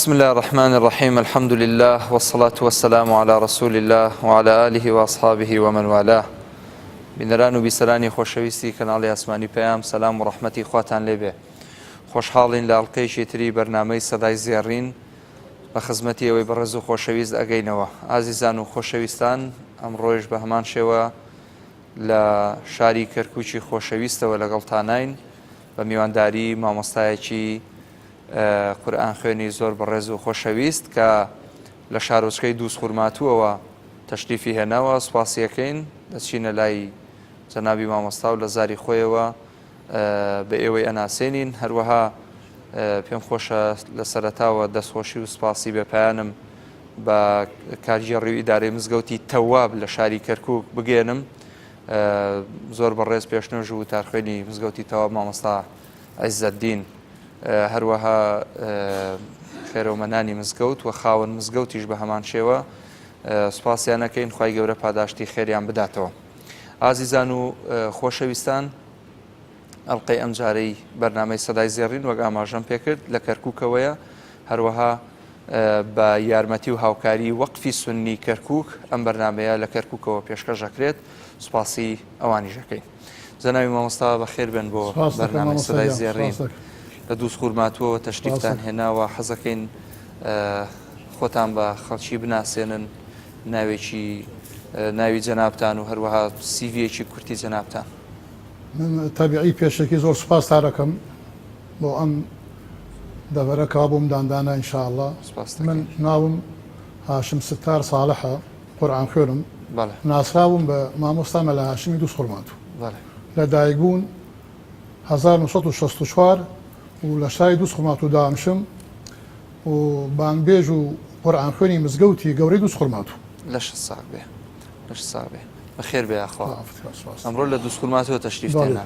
بسم الله الرحمن الرحيم. الحمد لله والصلاة والسلام على رسول الله وعلى آله وأصحابه ومن والاه. بنران و بیسەرانی خۆشەویستی کەناڵی ئاسمانی پەیام، سەلام و ڕەحمەتی خواتان لێبێ. خۆشحاڵین لە ئەڵقەیەکی تری بەرنامەی سەدای زێڕین بە خزمەتی ئەوەی بەڕێز و خۆشەویست ئەگەینەوە. ئازیزان و خۆشەویستان، ئەمڕۆیش بە هەمان شێوە لە شاری کەرکووکی خۆشەویستەوە لەگەڵتانین بە میوانداری مامۆستایەکی قورئان خوێنی زۆر بەڕێز و خۆشەویست کە لە شارۆچکەی دووس خورماتووەوە تەشریفی هێناوە. سوپاسیەکەین، دەچینە لای جەنابی مامۆستا و لە زاری خۆیەوە بە ئێوەی ئەناسێنین. هەروەها پێم خۆشە لە سەرەتاوە دەستخۆشی و سوپاسی بەپایانم بە کارژێڕی ئیدارەی مزگەوتی تەواب لە شاری کەرکووک بگێنم. زۆر بەڕێز پێشنەوژ و تارخوێنی مزگەوتی تەواب مامۆستا عیزەتدین، هەروەها خێرەومەنانی مزگەوت و خاوەن مزگەوتیش بە هەمان شێوە سوپاسیانەکەین. خوای گەورە پاداشتی خێریان بداتەوە. ئازیزان و خۆشەویستان، ئەڵقەی ئەم جارەی بەرنامەی سەدای زێڕین وەک ئاماژەم پێکرد لە کەرکووکەوەیە، هەروەها بە یارمەتی و هاوکاری وەقفی سونی کەرکووک ئەم بەرنامەیە لە کەرکووکەوە پێشکەشەکرێت. سوپاسی ئەوانیشەکەین. جەنابی مامۆستا بەخێر بێن بۆ بەرنامەی سەدای زێڕین. لە دووس خورماتووەوە تەشریفتان هێناوە، حەزەکەین خۆتان بە خەڵکی بناسێنن، ناوی جەنابتان و هەروەها سیڤیەکی کورتی جەنابتان. من تەبیعی پێشێکی زۆر سوپاس دەکەم بۆ ئەم دەبەرەکە بووم داندانە ئینشاءڵڵا. من ناوم هاشم ستار ساڵحە، قورئان خوێنم، ناسراوم بە مامۆستا مەلا هاشمی دووس خورماتوو. لە دایکبوون 1964 و لە شاری دووس خورماتوو دامشم و بانگبێژ و قورئان خوێنی مزگەوتی گەورەی دووس خورماتوو. لەش ساغ بێ، لەش ساغ بێ، بەخێر بێ ئاخوا. ئەمڕۆ لە دووس خورماتووە تەشریف هێنا.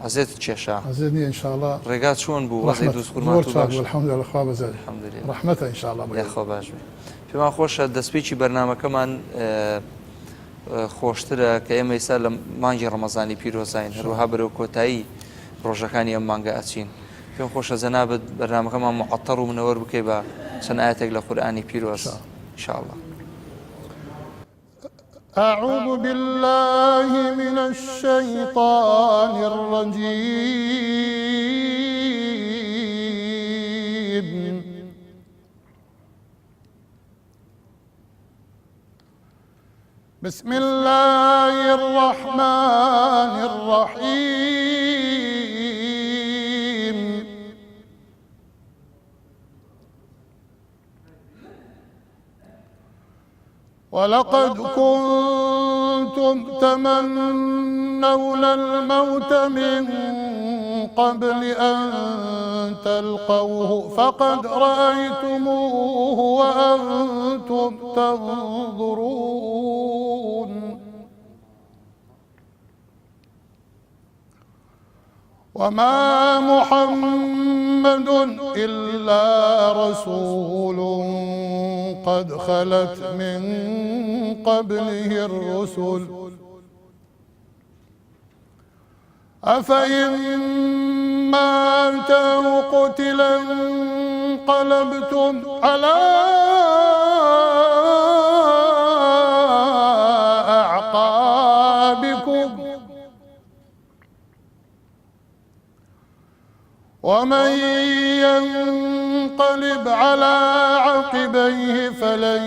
عەزێتت کێشا؟ عەزێت نییە ئینشاءڵڵا. ڕێگات چۆن بوو؟ وەزەی دووس خورماتوو باش؟ الحەمدولله، خوا بەزای ڕەحمەتە ئینشاءڵڵا. یاخوا باش بێ. پێمان خۆشە دەستپێکی بەرنامەکەمان خۆشترە کە ئێمە ئێستا لە مانگی ڕەمەزانی پیرۆزین، هەروەها بەرەو کۆتایی ڕۆژەکانی ئەم مانگە ئەچین. پێم خۆشە جەنابەت بەرنامەکەمان موعەتەڕ و منەوەر بکەی بە چەند ئایەتێک لە قورئانی پیرۆز ئینشاءڵڵا. أعوذ بالله من الشيطان الرجيم. بسم الله الرحمن الرحيم. ولقد كنتم تمنون الموت من قبل أن تلقوه فقد رأيتموه وأنتم تنظرون. وما محمد إلا رسول قد خلت من قبله الرسل أفإن مات أو قتل انقلبتم على أعقابكم ومن ينقلب على عقبيه فلن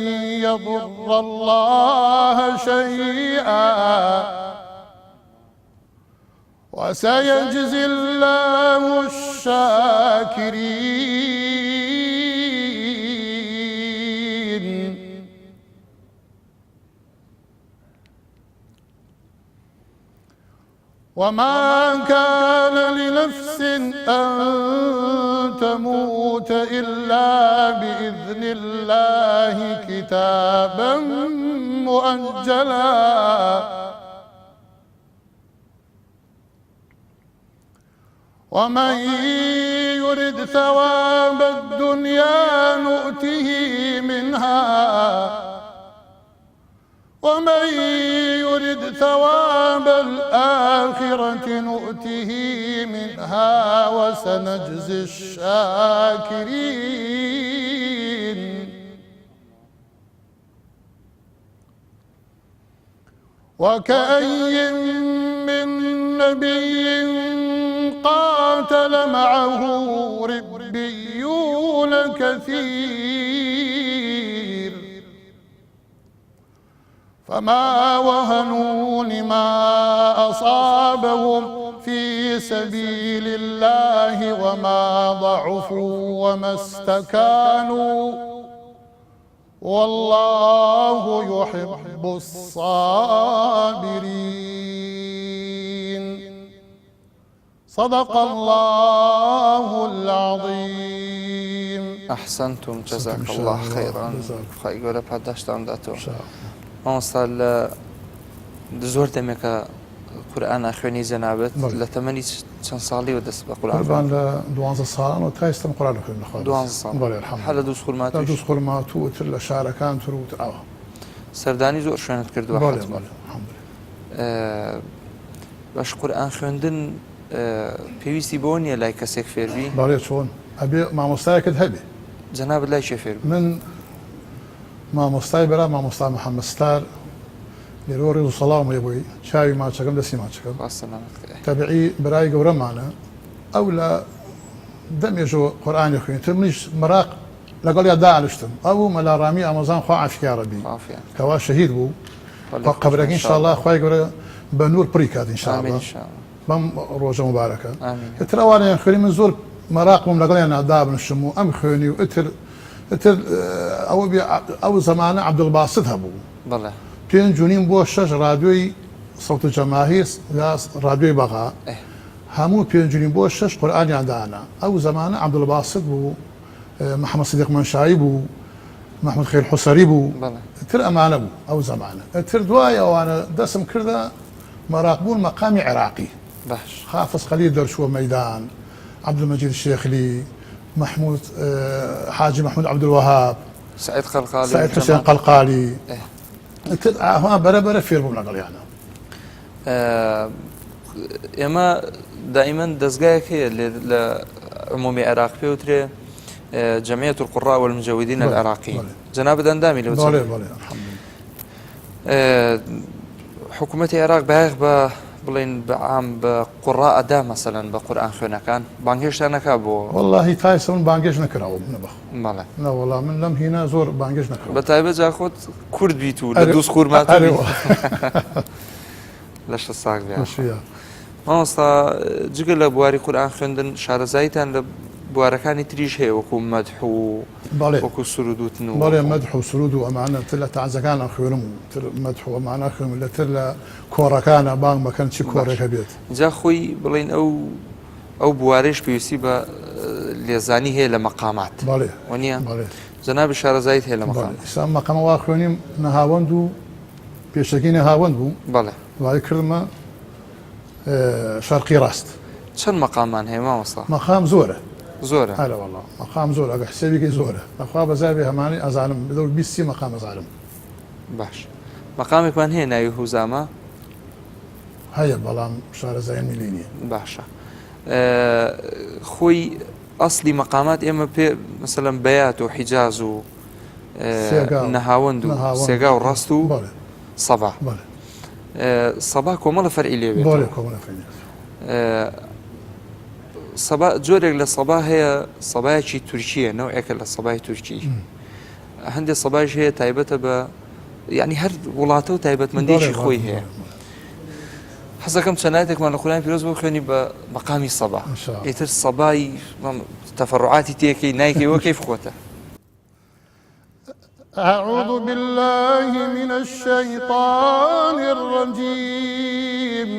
يضر الله شيئا وسيجزي الله الشاكرين. وما كان لنفس أن تموت إلا بإذن الله كتابا مؤجلا. ومن يرد ثواب الدنيا نؤته منها ومن يرد ثواب الآخرة نؤته منها وسنجزي الشاكرين. وكأي من نبي قاتل معه ربيون كثير فما وهنوا لما أصابهم في سبيل الله وما ضعفوا وما استكانوا والله يحب الصابرين صدق الله العظيم. أحسنتم جزاك الله خيرا. خی گەورە پاداشتان داتەوە. مامۆستا لە زۆر دەمێکە قورئان خوێنی جەنابەت لە تەمەنی چەند ساڵی و دەست بە قورئان؟ تقریبا لە 12 ساڵان و تا ئێستا قورئان خوێندم. 12 ساڵ. هەر لە دووس خورمات و دووس خورمات و تر لە شارەکان تر و ئەوە. سەردانی زۆر شوێنت کردووە. باش قورئان خوێندن پێویستی بۆ نییە لای کەسێک فێربی؟ بەڵێ چۆن ئەبێ مامۆستایەکت هەبێ. جەنابەت لای چێ فێربی؟ من مامۆستای بەرا مامۆستا محەممەد ستار لێرۆ ڕێز و سەڵام لێ بووی چاوی ماچەکەم دەستی ماچەکەم تەبیعی برای گەورەمانە ئەو لە دەمێژەوە قورئانی خوێنتر منیش مەراق لەگەڵ یا داعشتم ئەو مەلاڕامی ئامۆزان خوا عافیا ڕەبی کەوا شەهید بوو قەبرەکەی ئینشاءالله خوای گەورە بە نور پڕی کات ئینشاءالله بەم ڕۆژە مبارەکە. ئیتر ئەوانەیان خوێنی من زۆر مەراق بووم لەگەڵیان دابنشم و ئەم خوێنی و ئیتر ئەو زەمانە عەبدولباست هەبوو. بەڵێ 5:30 بۆ 6 رادیۆی سەوت الجەماهیر یا رادیۆی بەغا هەموو 5:30 بۆ 6 قورئانیان دانا. ئەو زەمانە عەبدولباست بوو، محەممەد سیدیق مەنشایی بوو، محمود خێر حوسەری بوو، تر ئەمانە بوو ئەو زەمانە. تر دوای ئەوانە دەسم کردە مەراق بوون مەقامی عێراقی. حافظ خەلیل دەرچووە مەیدان، عەبدولمەجید شێخلی، محمود حاجی محمود عەبدولوەهاب، سعید قەلقالی، سعید حوسێن قەلقالی ئەوان بەرەبەرە فێر بووم لەگەڵیانە. ئێمە دائیمەن دەستگایەک هەیە لە عمومی عێراق پێوترێ جەمعیەت القوڕا والمجەویدین العێراقیین. جەنابەت ئەندامی لەو حکوومەتی عێراق بایەخ بە بڵێن بەعام بە قوڕا ئەدا مەسەلەن بە قورئان خوێنەکان بانگهێشتان نەکا بۆ؟ وەڵڵاهی تا ئێستا من بانگێش نەکراوم نەبەخ. بەڵێ نەوەڵا من لەم هینە زۆر بانگێش نەکراوم. بەتایبەت جا خۆت کورد بیت و لە دووس خورمات لە شە ساک بێ. مامۆستا جگە لە بواری قورئان خوێندن شارەزاییتان لە بوارەکانی تریش هەیە وەکو مەدح و وەکو سرودوتن و بەڵێ مەدح و سرود و ئەمانە تر لە تەعزەکانە خوێنم و تر مەدح و ئەمانە خوێنم لە تر لە کۆڕەکانە بانگ مەکەن چی کۆڕێکە بێت. جا خۆی بڵێن ئەو بوارەش پێویستی بە لێزانی هەیە لە مەقامات. بەڵێ وەنیە جەنابی شارەزاییت هەیە لە مەقام. ئێستا مەقامە وا خوێنیم نەهاوەند و پێشەکی نەهاوەند بوو. بەڵێ وای کردمە شەرقی ڕاست. چەند مەقامان هەیە مامۆستا؟ مەقام زۆرە. زۆرە؟ هەرە وەڵڵا مەقام زۆر ئەگە حسێبێکی زۆرە. بەخوا بەزاوی هەمانی ئەزانم لەو 20 مەقام ئەزانم. باش مەقامێکمان هەیە ناوی هوزامە؟ هەیە بەڵام شارەزاییان میلی نییە. باشە خۆی ئەسلی مەقامات ئێمە پێ مەسەلەن بەیات و حیجاز و نەهاوەند و سێگا و ڕاست و سەبا. سەبا کۆمەڵە فەرعی لێ بێت. سەبا جۆرێک لە سەبا هەیە سەبایەکی تورکیە نەوعێکە لە سەبای تورکی. هەندێک سەبایش هەیە تایبەتە بە یعنی هەر وڵاتە و تایبەتمەندێکی خۆی هەیە. حەزەکەم چەندایەتێکمان لە قورئانی پیرۆز بۆ خوێنی بە مەقامی سەبا. ئیتر سەبای تەفەڕعاتی تێکەی نایکەی وە کەیف خۆتە. أعوذ بالله من الشيطان الرجيم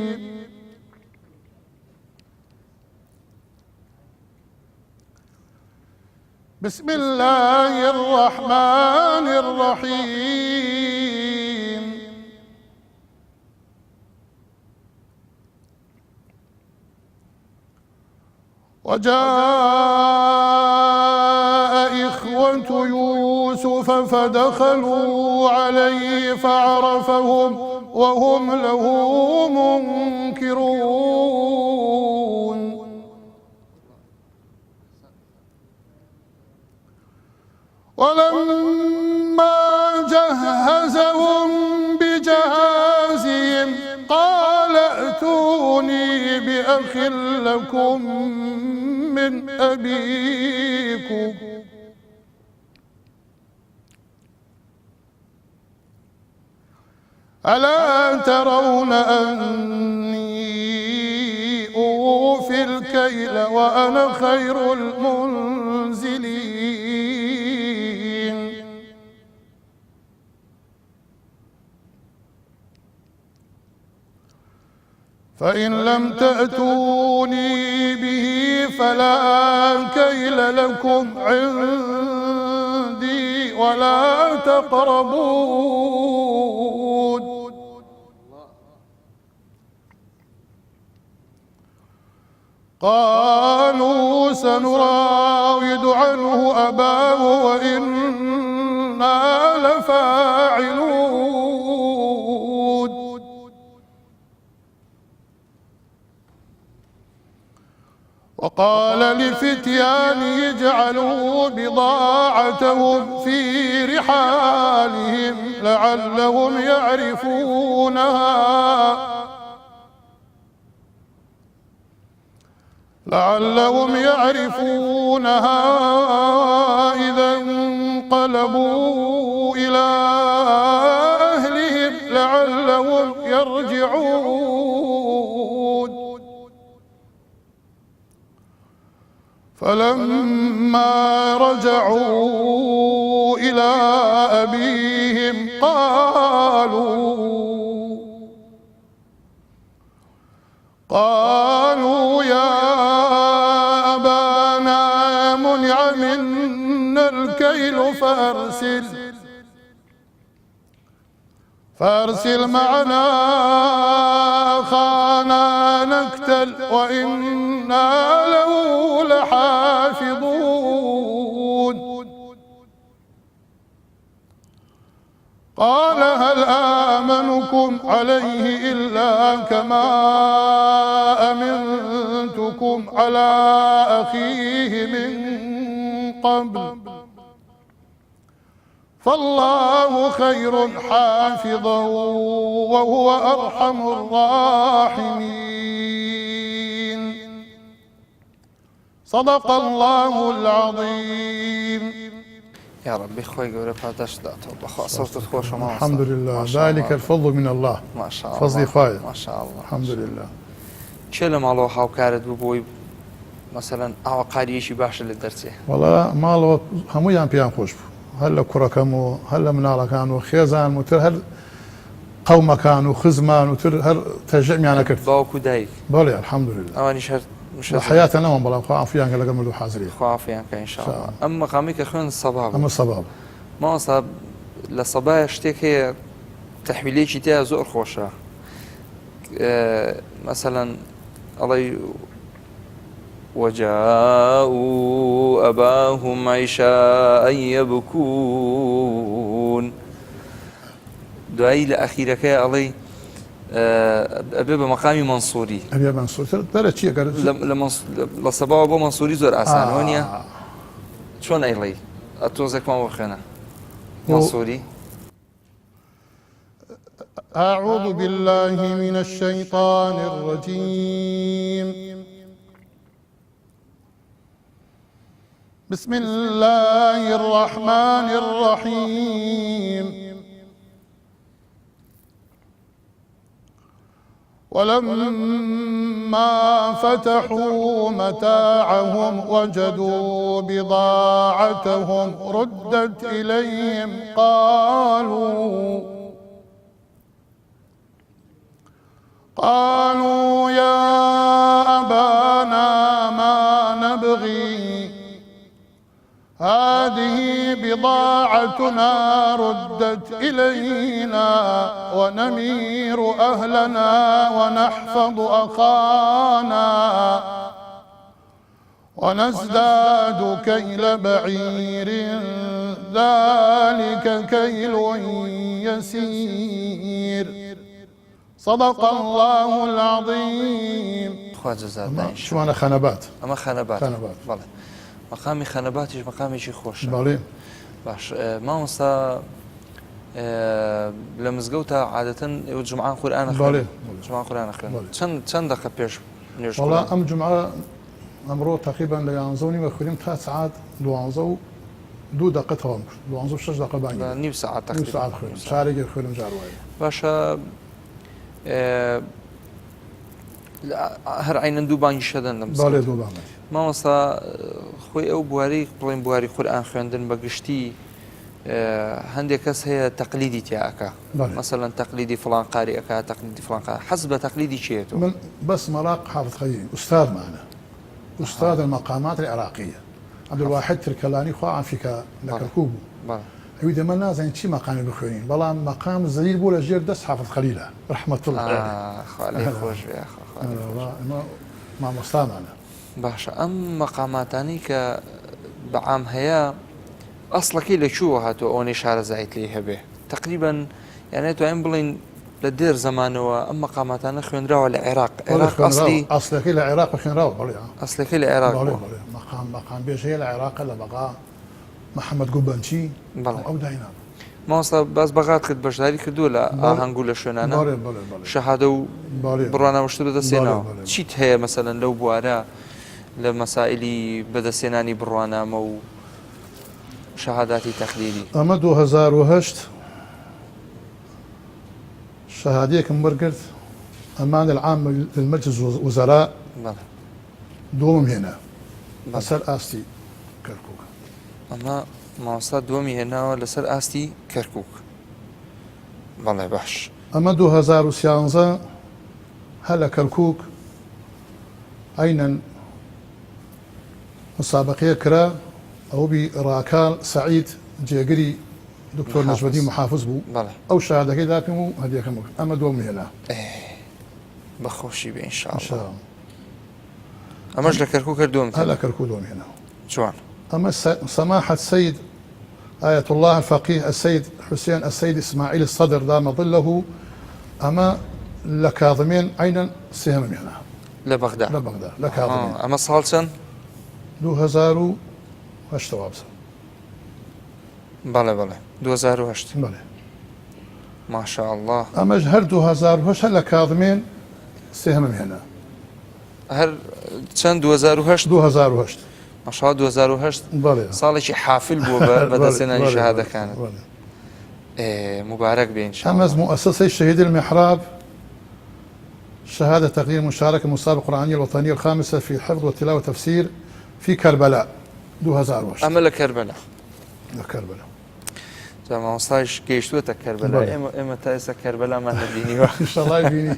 بسم الله الرحمن الرحيم وجاء إخوة يوسف فدخلوا عليه فعرفهم وهم له منكرون ولما جهزهم بجهازهم بأخ لكم من أبيكم ألا ترون أني أوفي الكيل وأنا خير المنزلين فإن لم تأتوني به فلا كيل لكم عندي ولا تقربون قالوا سنراود عنه أباه وإنا لفاعلون وقال لفتيانه اجعلوا بضاعتهم في رحالهم لعلهم يعرفونها إذا انقلبوا إلى أهلهم لعلهم يرجعون فلما رجعوا إلى أبيهم قالوا يا أبانا منع منا الكيل فأرسل معنا أخانا نكتل وإنا له لحافظون قال هل آمنكم عليه إلا كما أمنتكم على أخيه من قبل فالله خير حافظا وهو أرحم الراحمين صدق الله العظيم. يا ربي خوي قولي فاتش داتو بخوا صوت خوش وما الحمد لله ذلك الفضل من الله ما شاء الله فضل خوي ما شاء الله الحمد لله. چلم الله هاوكارت ببوي مثلا او قاريشي باش للدرسي والله مالو همويان بيان خوش هلا كركمو هلا منالكان وخيزان وتر هل قوم كانوا خزمان وتر هل تجمع انا كرت باوكو دايك بولي الحمد لله اواني شهر مش حياتنا ما بلا خافيان قال قبل حاضرين خافيان ان شاء الله. اما قاميك اخوان الصباب اما الصباب ما صاب لصبايا شتيك هي تحويلي شتيها زور خوشه مثلا الله وجاءوا أباهم عشاء يبكون دعي لأخيرك يا الله أبي بمقام منصوري أبي منصور ترى شيء قال لصباح أبو منصوري زور أسان ونيا شون أيلي أتوزك ما وخنا منصوري. أعوذ بالله من الشيطان الرجيم بسم الله الرحمن الرحيم ولما فتحوا متاعهم وجدوا بضاعتهم ردت إليهم قالوا يا أبانا ما نبغي هذه بضاعتنا ردت إلينا ونمير أهلنا ونحفظ أخانا ونزداد كيل بعير ذلك كيل يسير صدق الله العظيم. شو أنا خنبات أما خنبات بله مقامي خنباتش مقامي شي خوش بله باش ما وصا لمزگوتا عادة جمعان قرآن بله جمعان قرآن أخوان چند دقيقة پیش والله أم جمعة أمره تقريبا ليانزوني وخليم 3 ساعات دوانزو دو دقيقة هم دوانزو 6 دقيقة باقي نيف ساعة تقريبا نيف ساعة خليم شارقي خليم جاروي باشا هەر عینەن دوو بانگی شەدەن لەم بالێ دوو بانگ مامۆستا خۆی ئەو بواری بڵێن بواری قورئان خوێندن بە گشتی هەندێک کەس هەیە تەقلیدی تیاکە مثلا تەقلیدی فڵان قاری ئەکا تەقلیدی فڵان قاری حەز بە تەقلیدی چێتەوە من بس مراق حافظ خليل أستاذ معنا أستاذ المقامات العراقية عبد الواحد تركلاني خو عافيك لكركوب أريد من نازل شي مقام بخوين بلا مقام زليل بولا جير دس حافظ خليله رحمة الله عليه خالي خوش يا أخي ما مستعمل أنا باشا أم مقاماتاني ك بعام هيا أصلا كي لشو هاتو أوني شعر زايد ليه به تقريبا يعني تو بلين لدير زمانه أم مقاماتنا خوينراو العراق عراق أصلا كي العراق خوينراو بلي أصلا كي العراق بلي مقام بيش هي العراق اللي بقى محمد قبنشي أو داينا ما وصل بس بغات كد بشداري كدو لا هنقول شنانا شهادة برانا وشتو بدا سينا شيت هي مثلا لو بوارا لمسائل بدا سيناني برانا مو شهاداتي تقليدي أما 2008 شهادية كمبرقرت أمان العام للمجلس الوزراء دوم هنا لسر آستي كركوك أما مامۆستا دووەمی هێناوە لەسەر ئاستی کەرکووک بەڵێ باش ئەمە 2013 هە لە کەرکووک عینەن مسابقەیە کرا ئەو بی ڕاکال سعید جێگری دکتۆر نەجمەدی محافظ بوو ئەو شهادەکەی داپێم و هەدیەکەم ئەمە دووەم هێنا بەخۆشی بێ ئینشاءالله ئەمەش لە کەرکووک دووەم هە لە کەرکووک دووەم هێنا جوان أما سماحة السيد آية الله الفقيه السيد حسين السيد إسماعيل الصدر دام ظله أما لكاظمين عينا سهم هنا لبغداد لكاظمين أما صالسن 2008 توابس بله 2008 بله ما شاء الله أما هر 2008 لكاظمين سهم هنا هر چند 2008 ما شاء الله 2008 صالح حافل بو بدسنا شهادة كانت مبارك بإن شاء الله. مؤسسة الشهيد المحراب شهادة تقدير مشاركة مسابقة قرآنية الوطنية الخامسة في حفظ وتلاوة وتفسير في كربلاء 2008 أما لكربلاء ما وصايش كيشتوتا كربلاء إما تأسى كربلاء ما نديني إن شاء الله يبيني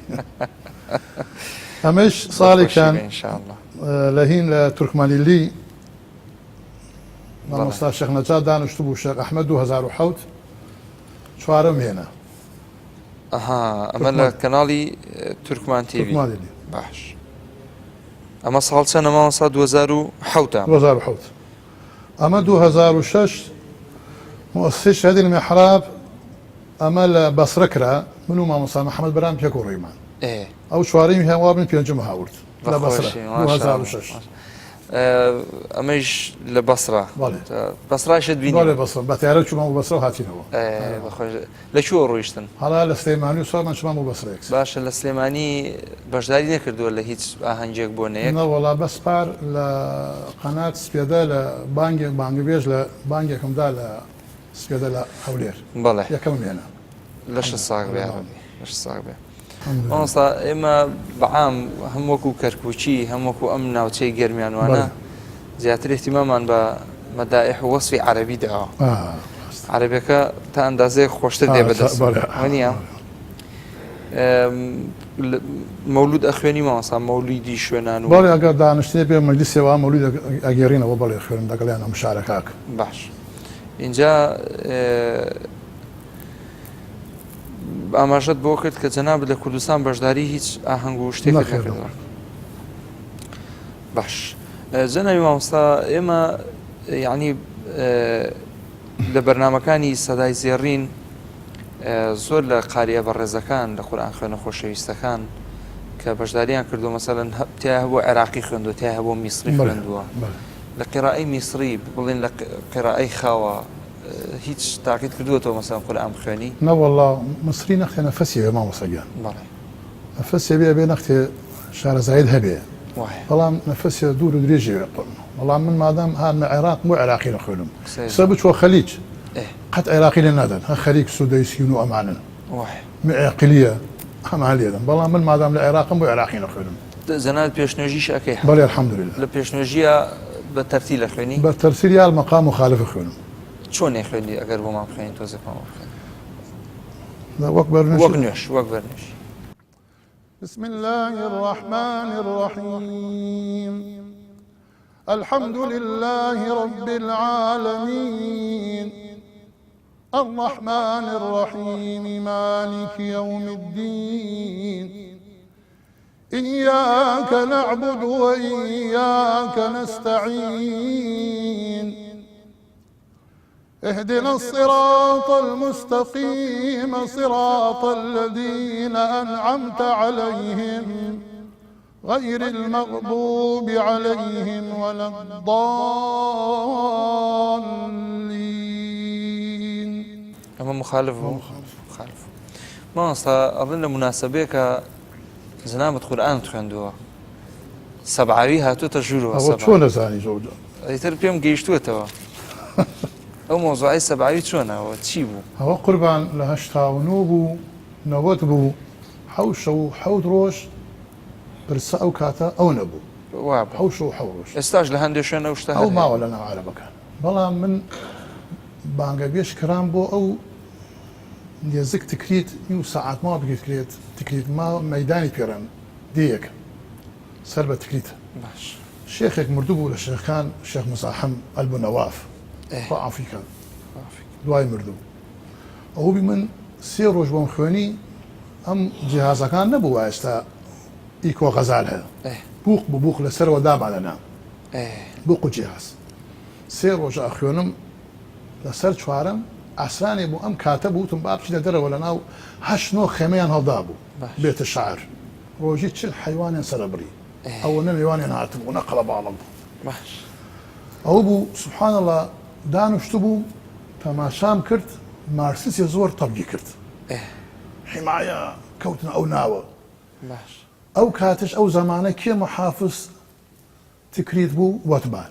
أمش صالح كان إن شاء الله لهين لتركمانيلي مامۆستا شێخ نەجات دانیشتبوو الشيخ أحمد 2007 چوارەم هێنا ئەمە لە کەناڵی تورکمان تیڤی باش ئەمە ساڵ چەندە مامۆستا 2007 ئەمە 2006 مؤسسەی شهادەی المحراب ئەمە لە بەسرە کرا من و مامۆستا محەممەد بەرام پێک و ڕێمان ئەو چوارەمی هێوا بن پێنجم هاورد لە بەسرە 2006 ئەمەش لە بەسراشت بینی بە تیارە چوومە بۆ بەسرە و هاتینەوە لە چوە ڕۆیشتن هەڵا لە سلێمانی و ساڵمان چوومە بۆ بەسرێک باشە لە سلێمانی بەشداری نەکردووە لە هیچ ئاهەنگێک بۆ نەیەک وەڵا بەسپار لە قەنات سپێدە لە بانگێژ لە بانگێکمدا لە سپێدە لە هەولێر بەڵێ یەکەم هێنا لە ساغ بێ مامۆستا ئێمە بەعام هەم وەکو کەرکووچی هەم وەکو ئەم ناوچەی گەرمیانوانە زیاتر احتیمامان بە مەدائح وەصفی عەرەبی داوە عەرەبیەکە تا ئەندازەیەک خۆشتر دێ بەدەست وەنیە مەولود ئەخوێنی مامۆستا مەولودی شوێنان و بەڵێ ئەگەر دانیشتێ بێ مەجلیسێەوە مەولود ئەگێڕینەوە بەڵێ خوێن دەگەڵیانە مشارەکاک باش اینجا ئاماژەت بۆ کرد کە جەناب لە کوردستان بەشداری هیچ ئاهەنگ و شتێک نەکردەوە باش جەنابی مامۆستا ئێمە یعنی لە بەرنامەکانی سەدای زێڕین زۆر لە قاریە بەڕێزەکان لە قورئان خوێنە خۆشەویستەکان کە بەشداریان کردو مەسەلەن تیا هەبوو عێراقی خوێندووە تیا هەبوو میسری خوێندووە لە قیرائەی میسری بڵێن لە قیرائەی خاوە هیچ تاقید کردووەتەوە مەسەلەن قورئان بخوێنی نەوەڵڵا مصری نەختێ نەفەسی بێ مامۆستاگیان نەفەسێ بێ نەختێ شارەزایت هەبێ وای بەڵام نەفەسیە دوور و درێژێ قڕن بەڵام من مادام هان عێراق بۆ عێراقی لە خوێنم سە بچوە خەلیج قەت عێراقی لێ نادەن هە خەریک سوودەی سین و ئەمانن معێقلیە هەمان لێدەن بەڵام من مادام لە عێراقم بۆ عێراقی لە خوێنم زەنات پێشنوێژیش ئەەکەی بەڵێ الحەمدولله لە پێشنوێژیە بە تەرتیل لە خوێنی بە تەرسیریال مەقام مخالف خوێنم چۆن خوێنی ئەگەر بۆ مام خوێنی تۆزەکەم وەک بەرنوێژ وەک نوێش وەک بەرنوێژ بسم الله الرحمن الرحيم الحمد لله رب العالمين الرحمن الرحيم مالك يوم الدين إياك نعبد وإياك نستعين اهدنا الصراط المستقيم صراط الذين أنعمت عليهم غير المغضوب عليهم ولا الضالين. أما مخالف ما أصلا أظن مناسبة زنامة قرآن تخندوها سبعوي هاتو تجربة أو شو نزاني زوجة أيتر بيوم جيشتوه توا أو موضوعي سبعوي شونه وتشيبو هو قربان لهشتا ونوبو نوتبو حوشو حود روش برسا أو كاتا أو نبو واب حوشو حوروش استاج لهندي شنو وشتهل أو ما ولا نوع على مكان بلا من بانجابيش كرامبو أو يزك تكريت يو ساعات ما بقيت تكريت ما ميداني بيران ديك سربة تكريت باش شيخك مردوبو للشيخ كان الشيخ مصاحم ألبو نواف وعافي كان دواي مردوب أو بمن سير روج بمخواني أم جهازا كان نبو واستا إيكو غزالها بوق ببوق لسر وداب على نام بوق جهاز سير روج أخوانم لسر شوارم عسراني بو أم كاتبو تنباب شي درا ولا ناو هشنو خيميان هضابو بيت الشعر روجي تشل حيوان سربري أو نميوان هاتم ونقل بعضهم باش أو بو سبحان الله دانشتبو تماشام كرت مارسيس يزور طبقي كرت حماية كوتنا أو ناوة باش أو كاتش أو زمانه كي محافظ تكريت بو واتبان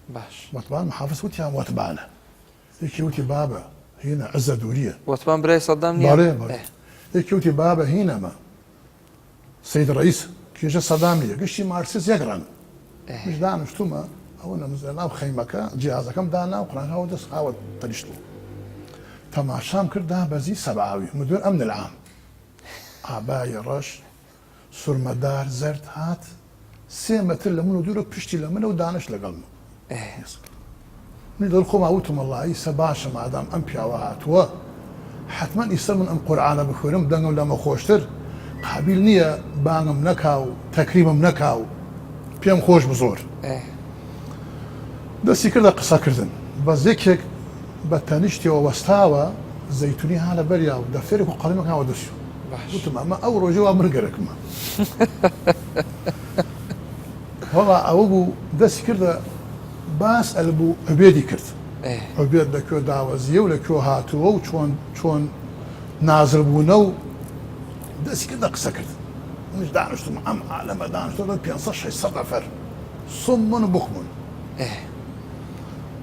باش واتبان محافظ وتيام واتبانه يكيوتي بابا هنا عزة دورية واتبان براي صدام نيا بالي يكيوتي بابا هنا ما سيد الرئيس كيجا صدام نيا قشي مارسيس يقرن مش دانشتوما أو نمزلنا بخيمك جهازكم دانا وقران هاو دس هاو تريشتو تماشام كردا بزي سبعاوي مدير أمن العام عباية رش سرمدار زرت هات 3 متر لمنو دورو بشتي لمنو دانش لقلمو من دول خوما اوتم الله سباشا ما دام ام بياوات و حتما يسمن ام قرآن بخورم دنگم لما خوشتر قابل نية بانم نكاو تكريمم نكاو بيام خوش بزور دسي كردا قصة كردن بس يكيك بتانشتي ووستاوا زيتوني هانا بريا ودفترك وقلمك هاو دسيو قلتم اما او رجوا مرقرك ما والله او دسي كردا باس البو عبيدي كرت عبيد لكو داوزيه ولكو هاتو وشون نازل بونو دسي كده قصة كرت مش دانشتو معم عالم دانشتو ده بينصش يصدفر صم بكم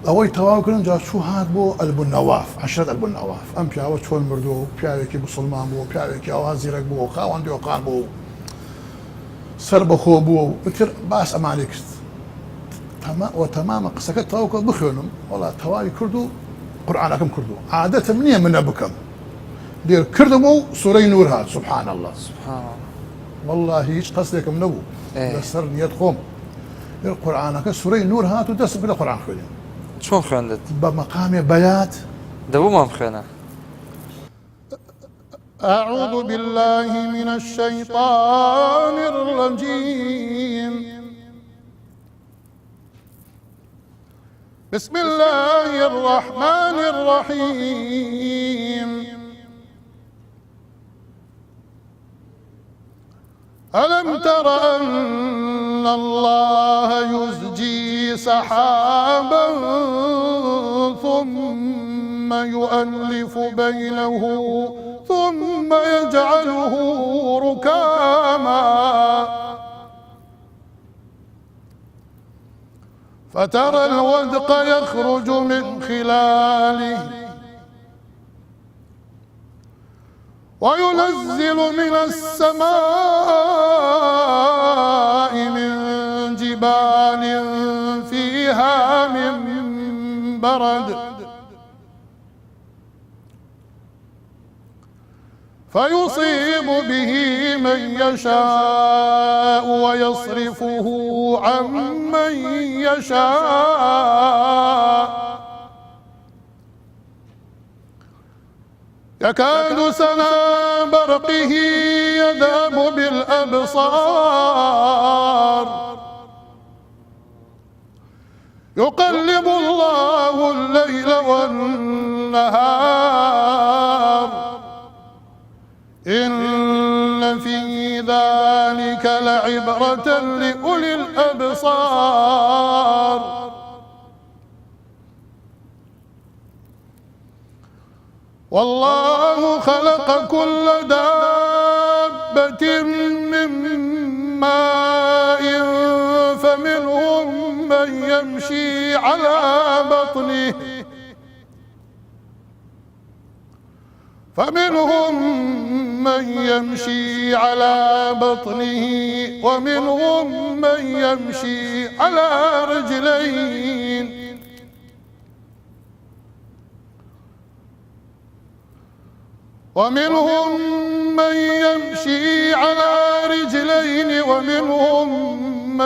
اوي تواو كرن جا شو هات بو البو النواف عشرة البو النواف ام بياو شون مردو بياوكي بسلمان بو بياوكي او هازيرك بو خاوان ديو قان بو سربخو بو بكر باس امالي كرت وتماما قصة تواوك بخيونم والله تواوي كردو قرآنكم كردو عادة منية من أبكم دير كردمو سوري نور هات سبحان الله والله هيش قصدكم نبو بسر نيت قوم دير قرآنك سوري نور هات ودس بلا قرآن خيونم شلون خيوندت؟ بمقام بيات دبو ما مخيونا أعوذ بالله من الشيطان الرجيم بسم الله الرحمن الرحيم ألم تر أن الله يزجي سحابا ثم يؤلف بينه ثم يجعله ركاما فترى الودق يخرج من خلاله وينزل من السماء من جبال فيها من برد فيصيب به من يشاء ويصرفه عن من يشاء يكاد سنا برقه يذهب بالأبصار يقلب الله الليل والنهار إن في ذلك لعبرة لأولي الأبصار والله خلق كل دابة من ماء فمنهم من يمشي على بطنه ومنهم من يمشي على رجلين ومنهم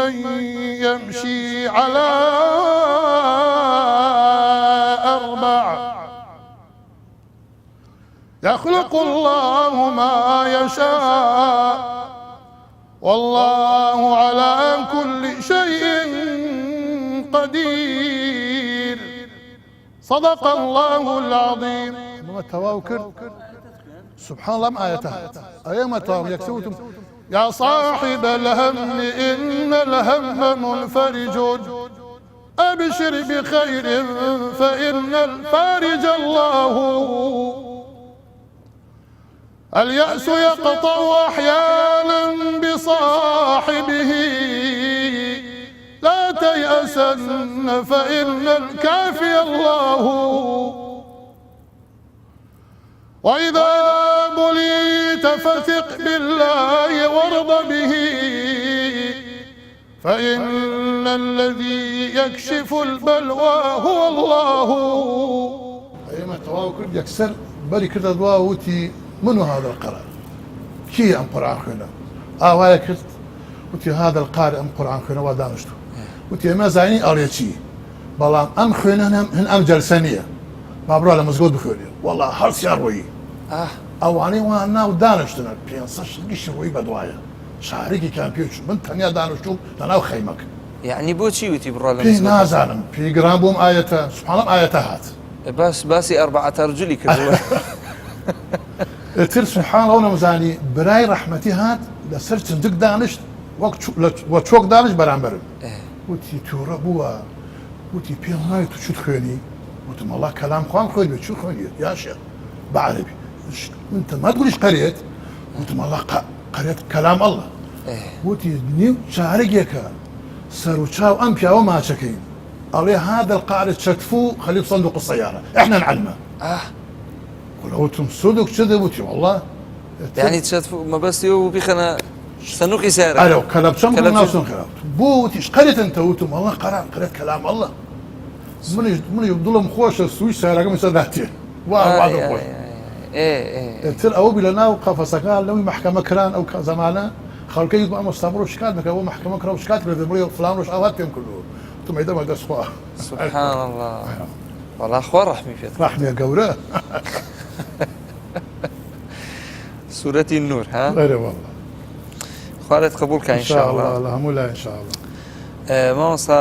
من يمشي على أربع يخلق الله ما يشاء والله على كل شيء قدير صدق الله العظيم. سبحان الله ما آياتها أيما تاو يكسوتم يا صاحب الهم إن الهم منفرج أبشر بخير فإن الفارج الله اليأس يقطع أحيانا بصاحبه لا تيأسن فإن الكافي الله وإذا بليت فثق بالله وارض به فإن الذي يكشف البلوى هو الله. أيما تواكل يكسر بل كرد دواوتي منو هذا القرار كي أم قرآن خنا آوايا كرت وتي هذا القارئ أم قرآن خنا ودانشتو وتي ما زاني أريتشي بلام أم خنا هن أم جلسانية بابرو على مزقود بخوري والله هرس يروي أواني وانا ودانشتنا بينصش قش روي بدوايا شعريكي كان بيوش من تانيا دانشتو لنا وخيمك يعني بوشي وتي برا بي نازانم بي قرابوم آية سبحان الله آية هات باسي 4 أرجلي كذا تر سبحان الله ونمزاني براي رحمتي هات لسر تندق دانشت وشوك دانش برامبرم وتي تورا بوا وتي بياناي تو شو تخوني وتم الله كلام خوان خوي شو خوي يا شيخ بعربي انت ما تقوليش قريت وتم الله قريت كلام الله وتي نيو شارقيك سروتشاو امبيا وما شكين عليه هذا القارئ تشتفوه خليه بصندوق السياره احنا نعلمه ولو تمسودك كذا وتي والله يعني تشتفو ما بس يو بيخنا صندوق يسار الو كلبشم ناس خلاص بوتي ايش قريت انت وتم الله قريت كلام الله من يبدلهم خوش السويس رقم سداتين وبعض الخوش تر او بلنا وقف سكال لو محكمه كران او زمانه خلقي يطبع مستمر شكات بك هو محكمه كران شكات بالمريض فلان وش اواتهم كله ثم اذا ما دسوا سبحان الله والله اخوة رحمي فيك رحمي قوره سورة النور ها غير والله خالد قبولك ان شاء الله اللهم لا ان شاء الله ما وصل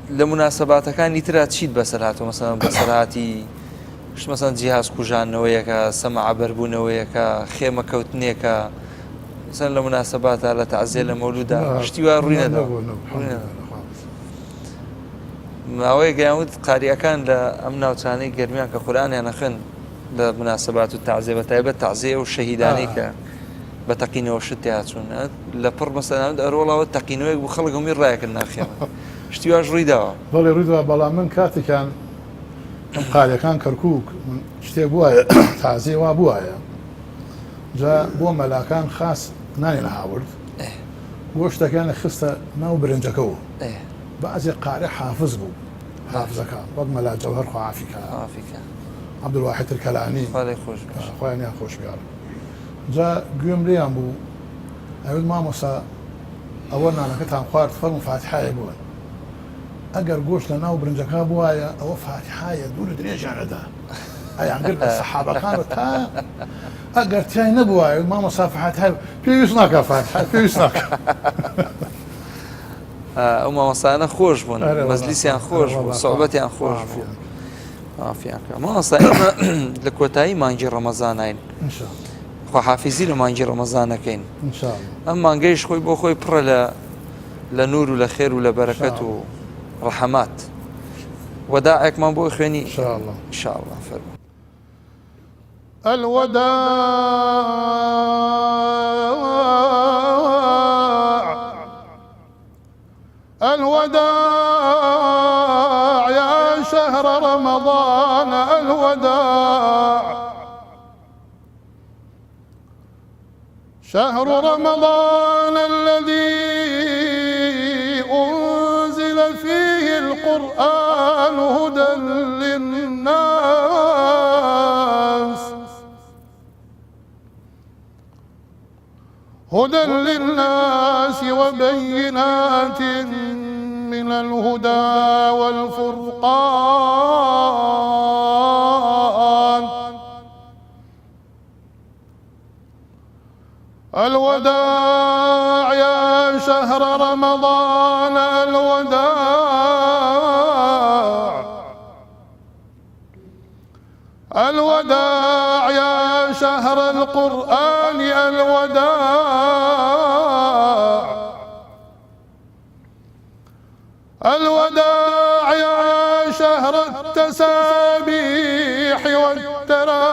لمناسبات كان يترات شيد بسرعته مثلا بسرعتي مش مثلا جهاز كوجان نويك سمع بربونويك خيمة كوتنيك مثلا لمناسبات على تعزية لمولودة اشتوى روينا دا ماوي قيامود قارئ كان لأمنا وتاني قرميان كقرآن يعني خن لمناسبات التعزية بتعيبة التعزية والشهيداني بتقينه وشتي هاتون لبر مثلا أرولا والتقينه بخلقهم يرايك الناخية شتی واش ڕووی داوە بەڵێ ڕوویداوە بەڵام من کاتێکیان ئەم قاریەکان کەرکووک شتێک بووایە تازێ وا بووایە جا بۆ مەلاکان خاص نانی نەهاورد گۆشتەکان خستە ناو برنجەکەەوە بەعزێ قارێ حافظ بوو حافزەکان وەک مەلا جەوهەر خوافیکە عەبدولواحید الکەلانی خۆیان خۆش بیاڕ جا گوێم لێیان بوو ئەوێت مامۆستا ئەوە نانەکەتان خوارد فەرمو فاتحایە بوون ئەگەر گۆشت لە ناو برنجەکە بووایە ئەوە فاتحایە دوور درێژانەدا ئەیان گرت بە سەحابەکانەوە تا ئەگەر تیای نەبووایە مامۆستا فاتحای پێویست ناکە فاتحای پێویست ناکە ئەو مامۆستایانە خۆش بوون مەجلیسیان خۆش بوو سۆحبەتیان خۆش بوو مافیان کرد مامۆستا ئێمە لە کۆتایی مانگی ڕەمەزانین خواحافیزی لە مانگی ڕەمەزانەکەین ئەم مانگەیش خۆی بۆ خۆی پڕە لە نور و لە خێر و لە بەرەکەت و ڕەحەمات وەداعێکمان بۆی خوێنی ئینشاءالله فەرموو الوداع يا شهر رمضان الوداع شهر رمضان الذي أنزل فيه القرآن هدى للناس وبينات من الهدى والفرقان الوداع يا شهر رمضان الوداع يا شهر القرآن الوداع يا شهر التسابيح والتراويح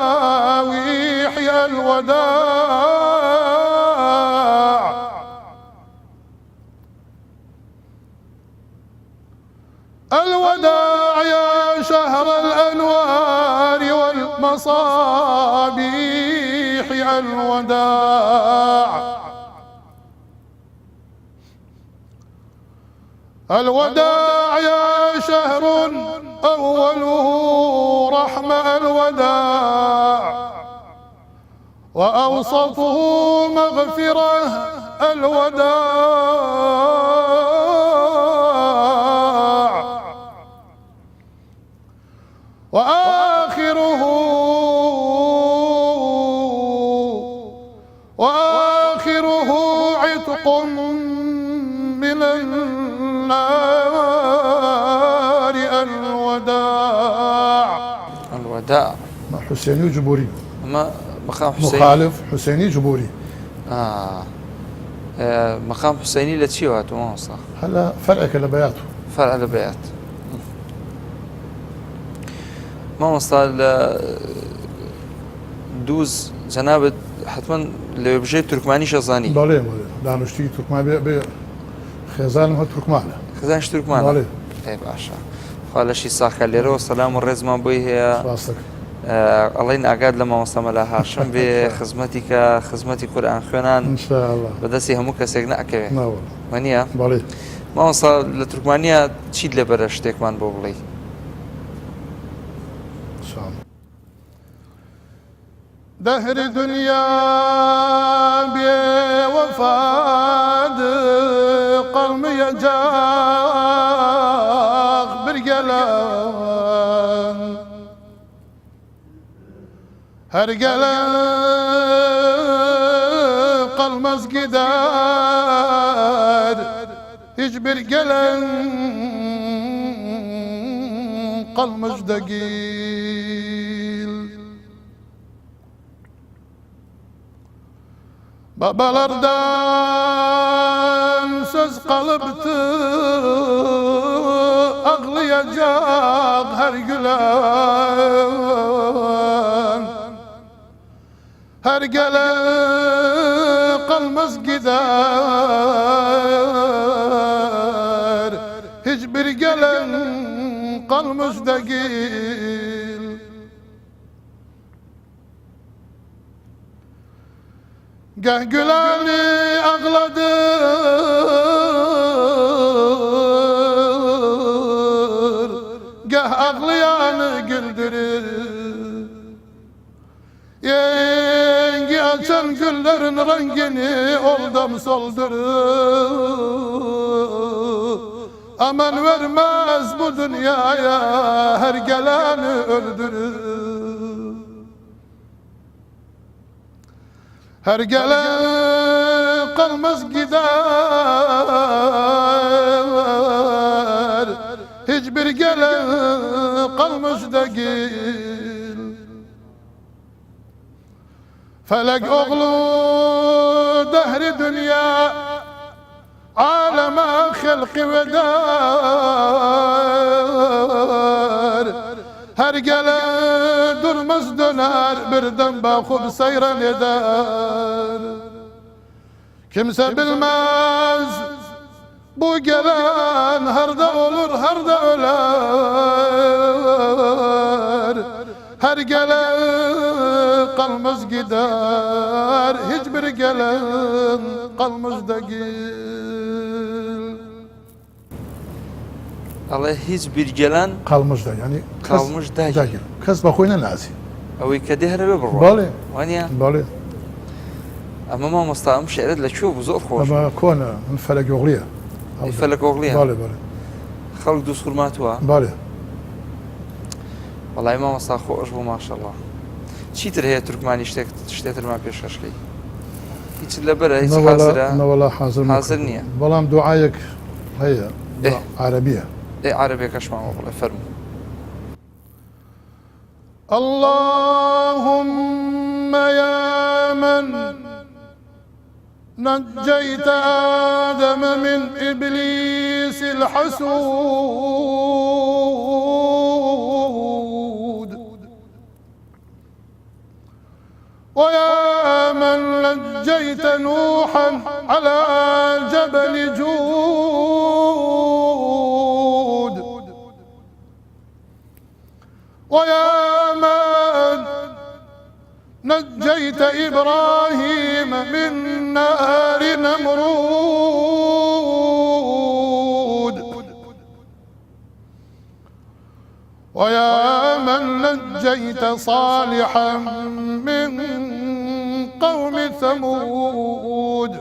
الوداع يا شهر الأنوار والمصابيح الوداع يا شهر أوله رحمة وأوسطه مغفرة وآخره عتق من النار الوداع حسيني جبوري مقام حسيني مخالف حسيني جبوري مقام حسيني لتشي واتو ما صح هلا فرعك لبياته فرع لبيات ما وصل دوز جنابت حتما لو بجي تركماني شزاني بالي لا نشتي تركمان خزان هو تركمانه خزانش تركمانه بالي اي باشا خاله شي صاح ليرو والسلام والرزمان بوي هي الله ينعقد لما وصلنا لها هاشم بخدمتك خدمتي قرآن خوانان ان شاء الله بدسي همو كسيك نأكل لا والله منيا بالي ما وصل لتركمانيا تشيد لبرشتك من بوبلي دهر دنيا بوفاد قلم يجاق برقلان هرقلان قلم ازقدار يجبر قلن قلم ازدقيل Babalardan söz kalıptı ağlayacak her gülen her gelen kalmaz gider hiç hiçbir gelen kalmış değil. Geh güleni ağladır, geh ağlayanı güldürür. Yengi açan güllerin rengini oldum soldurur. Aman vermez bu dünyaya, her geleni öldürür. Her gelen kalmaz gider, hiçbir gelen kalmış değil. Felek oğlu dehri dünya, aleme halkı vedar. Her gelen durmaz döner, birden bakıp seyran eder. Kimse bilmez bu gelen harda olur, harda öler. Her gelen kalmaz gider, hiçbir gelen kalmaz değil. Allah hiçbir gelen Kalmış da yani kalmış değil. Kız bakıyla nazi. Oy kedi herabe bro. Bale. Vanya. Bale. Ama ما مستعمل شعر لشوف زور خوش. Ama kona felek oğluya. فلك أغليها. Bale bale. خلق دوس خرماتها. Bale. والله ما مستعمل خوش ما شاء الله. چیتر هي تركماني اشتكتر ما بيش خشكي. هیچ لبره هیچ حاضره. نه ولا حاضر. حاضر نية. بلام دعائك هي عربية. ايه عربي كشمع والله فرمو. اللهم يا من نجيت آدم من إبليس الحسود، ويا من نجيت نوحا على جبل جود، ويا من نجيت إبراهيم من نار نمرود، ويا من نجيت صالحا من قوم ثمود،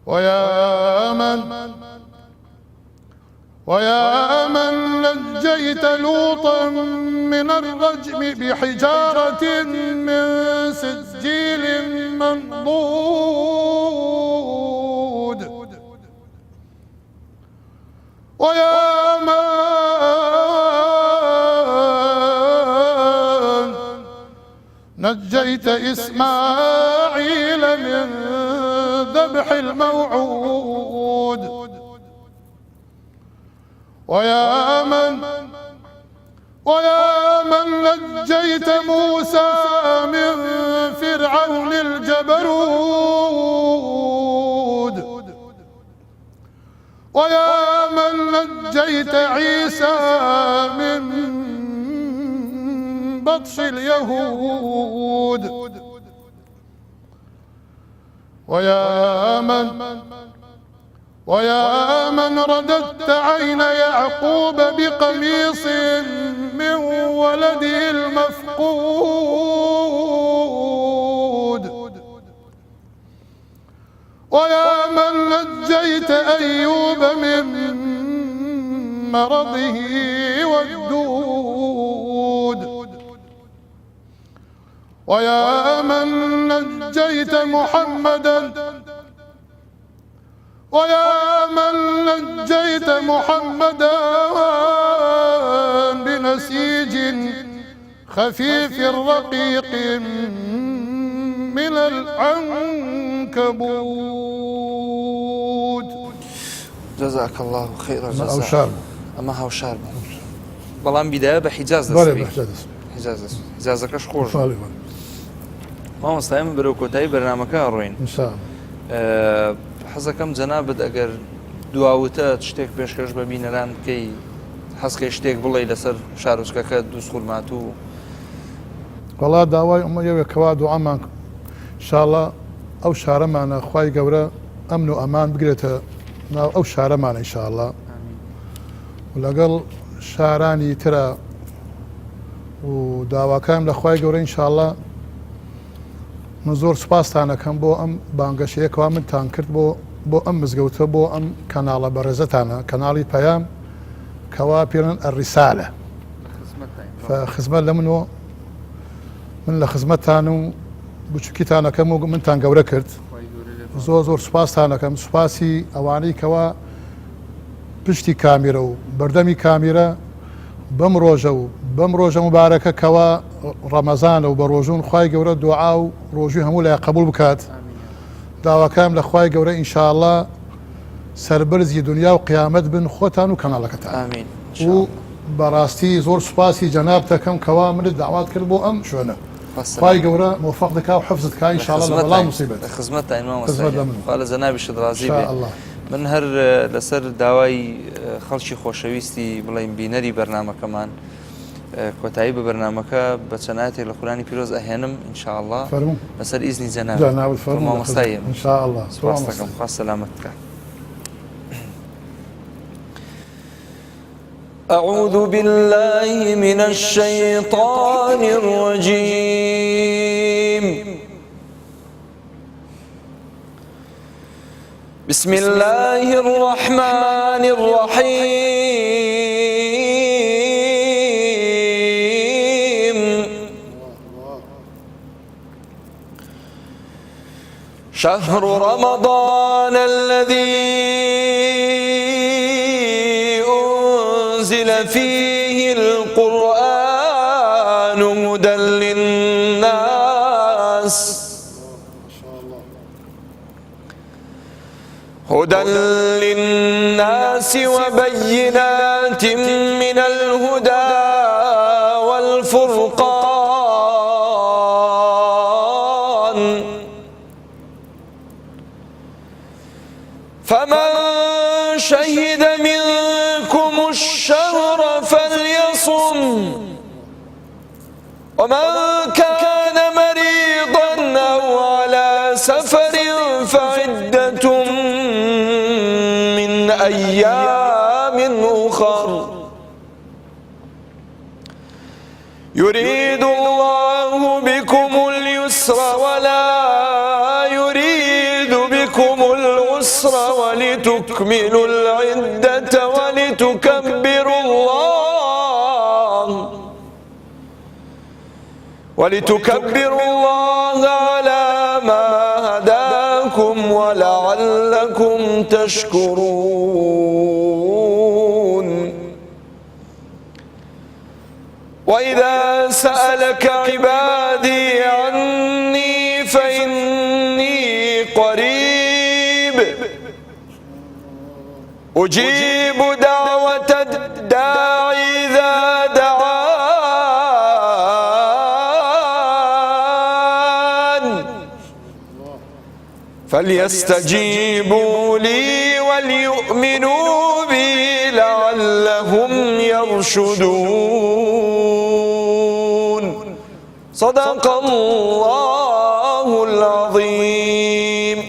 ويا من نجيت لوطا من الرجم بحجارة من سجيل منضود، ويا من نجيت إسماعيل من ذبح الموعود، ويا من نجيت موسى من فرعون الجبرود، ويا من نجيت عيسى من بطش اليهود، ويا من رددت عين يعقوب بقميص من ولده المفقود، ويا من نجيت أيوب من مرضه والدود، ويا من نجيت محمدا، ويا من نجيت محمدا بنسيج خفيف رقيق من العنكبوت. جزاك الله خير الجزاء. أو شارب. أما هاو شارب. بلان بداية بحجاز دسبي. حجازكش خوش. ما مستعمل بروكوتاي برنامجك أروين. إن شاء الله. حەزەکەم جەنابەت ئەگەر دواوتە شتێک پێشکەش بە بینەران بکەی حەزکەی شتێک بڵێ لەسەر شارۆچکەکە دووسخورمات و وەڵا داوای ئەمەیەوێکەوە دوعامان ئینشاڵڵا ئەو شارەمانە خوای گەورە ئەمن و ئەمان بگرێتە ناو ئەو شارەمانە ئینشاءڵڵا و لەگەڵ شارانی ترە و داواکەم لە خوای گەورە ئینشاءڵڵا من زۆر سوپاستان دەکەم بۆ ئەم بانگەشەیەکەوە منتان کرد بۆ ئەم مزگەوتە بۆ ئەم کەناڵە بەڕێزەتانە کەناڵی پەیام کەوا پێڵێن ئەڕیسالە خزمەت لە منەوە من لە خزمەتتان و بچووکیتانەکەم و منتان گەورە کرد زۆر سوپاستان دەکەم سوپاسی ئەوانەی کەوا پشتی کامیرە و بەردەمی کامیرە بەم ڕۆژە مبارەکە کەوا ڕەمەزانە و بە ڕۆژوون خوای گەورە دوعا و ڕۆژوی هەموو لای قبول بکات داواکەم لە خوای گەورە ئینشاءڵڵا سەربەرزی دنیا و قیامەت بن خۆتان و کەناڵەکەتان و بەڕاستی زۆر سوپاسی جەناب دەکەم کەوا منت داوات کرد بۆ ئەم شوێنە خوای گەورە موفق دەکا و حفظت کا ئینشاءڵڵا لە بەڵام موسیبەت خزمەت لە جەنابیشت ڕازی بێ من هەر لەسەر داوای خەڵکی خۆشەویستی بڵێم بینەری بەرنامەکەمان کۆتایی بە بەرنامەکە بە چەنایەتێک لە قورآنی پیرۆز ئەهێنم ئینشاءڵڵا لەسەر ئیزنی جەناب مامۆستایە ئینشاءڵڵا سوپاس دەکەم خوا سەلامەت بکە. أعوذ بالله من الشيطان الرجيم بسم الله الرحمن الرحيم شهر رمضان الذي أنزل فيه القرآن هدى للناس وبينات من الهدى والفرقان فمن شهد منكم الشهر فليصم ومن كان مريضا أو على سفر فعدة من أيام أخر يريد الله بكم اليسر ولا يريد بكم العسر ولتكملوا العدة ولتكبروا الله على ما هداكم ولعلكم تشكرون وإذا سألك عبادي عني فإني قريب أجيب دعوة الداعي إذا دعان فليستجيبوا لي وليؤمنوا بي لعلهم يرشدون صدق الله العظيم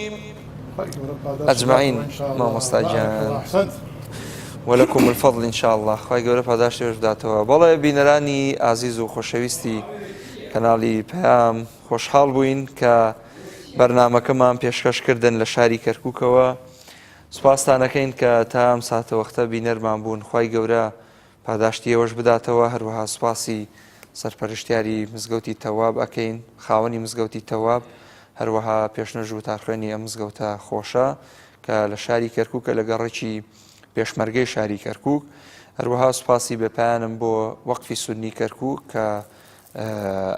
أجمعين ما مستعجان ولكم الفضل إن شاء الله خواهي گەورە پاداشتی وش بداتەوە. بەڵێ بینەرانی ئازیز و خۆشەویستی کەناڵی پەیام خۆشحاڵ بووین کە بەرنامەکەمان پێشکەشکردن لە شاری کەرکووکەوە. سوپاستانەکەین کە تا ئەم ساتە وەختە بینەرمان بوون. خواهی گەورە پاداشتی ئێوەش بداتەوە. هەروەها سوپاسی سەرپەرشتیاری مزگەوتی تەواب ئەکەین، خاوەنی مزگەوتی تەواب، هەروەها پێشنەژ و تاخوێنی ئەم مزگەوتە خۆشە کە لە شاری کەرکووکە لە گەڕێکی پێشمەرگەی شاری کەرکووک. هەروەها سوپاسی بەپیانم بۆ وەقفی سونی کەرکووک کە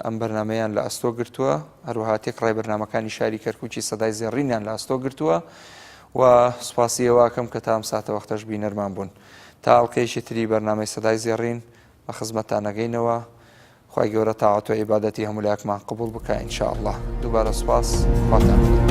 ئەم بەرنمەیان لە ئەستۆ گرتووە، هەروەها تێکڕای بەرنامەکانی شاری کەرکووکی سەدای زێڕینیان لە ئەستۆ گرتووە و سوپاسی ئەواکەم کە تا ئەم ساتە وەختەش بینەرمان بوون. تا ئەڵقەیەکی تری بەرنامەی سەدای زێڕین بە خزمەتتان نەگەینەوە. خی گەورە تاعات و عیبادەتی هەموو لایەکمان قبول بکە ئینشاء الله. دووبارە سوپاس، خواتان